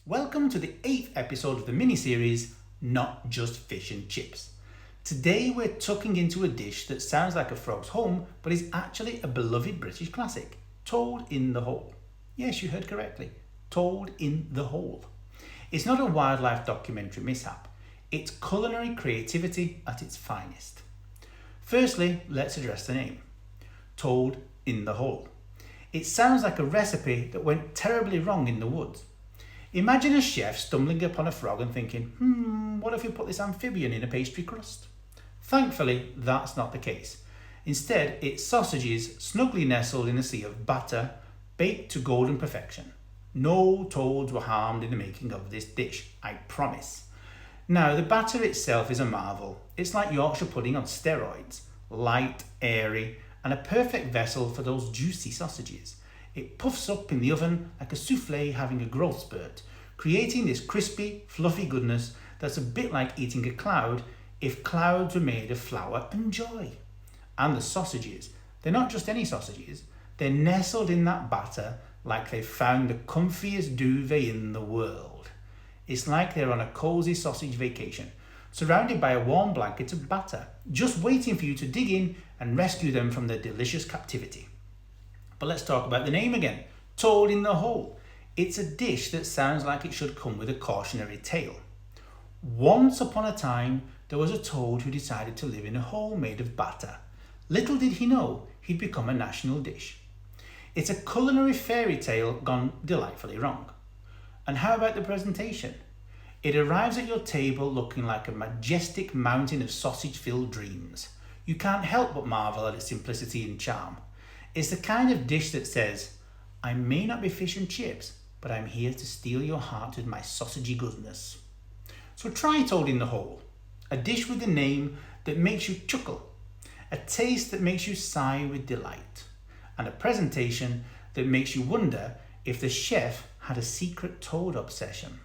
Welcome to the 8th episode of the mini-series, Not Just Fish and Chips. Today we're tucking into a dish that sounds like a frog's home, but is actually a beloved British classic, Toad in the Hole. Yes, you heard correctly, Toad in the Hole. It's not a wildlife documentary mishap, it's culinary creativity at its finest. Firstly, let's address the name, Toad in the Hole. It sounds like a recipe that went terribly wrong in the woods. Imagine a chef stumbling upon a frog and thinking, what if we put this amphibian in a pastry crust? Thankfully, that's not the case. Instead, it's sausages snugly nestled in a sea of batter, baked to golden perfection. No toads were harmed in the making of this dish, I promise. Now, the batter itself is a marvel. It's like Yorkshire pudding on steroids, light, airy, and a perfect vessel for those juicy sausages. It puffs up in the oven like a souffle having a growth spurt, creating this crispy, fluffy goodness that's a bit like eating a cloud if clouds were made of flour and joy. And the sausages, they're not just any sausages, they're nestled in that batter like they've found the comfiest duvet in the world. It's like they're on a cozy sausage vacation, surrounded by a warm blanket of batter, just waiting for you to dig in and rescue them from their delicious captivity. But let's talk about the name again, Toad in the Hole. It's a dish that sounds like it should come with a cautionary tale. Once upon a time, there was a toad who decided to live in a hole made of batter. Little did he know he'd become a national dish. It's a culinary fairy tale gone delightfully wrong. And how about the presentation? It arrives at your table looking like a majestic mountain of sausage-filled dreams. You can't help but marvel at its simplicity and charm. It's the kind of dish that says, I may not be fish and chips, but I'm here to steal your heart with my sausagey goodness. So try Toad in the Hole, a dish with a name that makes you chuckle, a taste that makes you sigh with delight, and a presentation that makes you wonder if the chef had a secret toad obsession.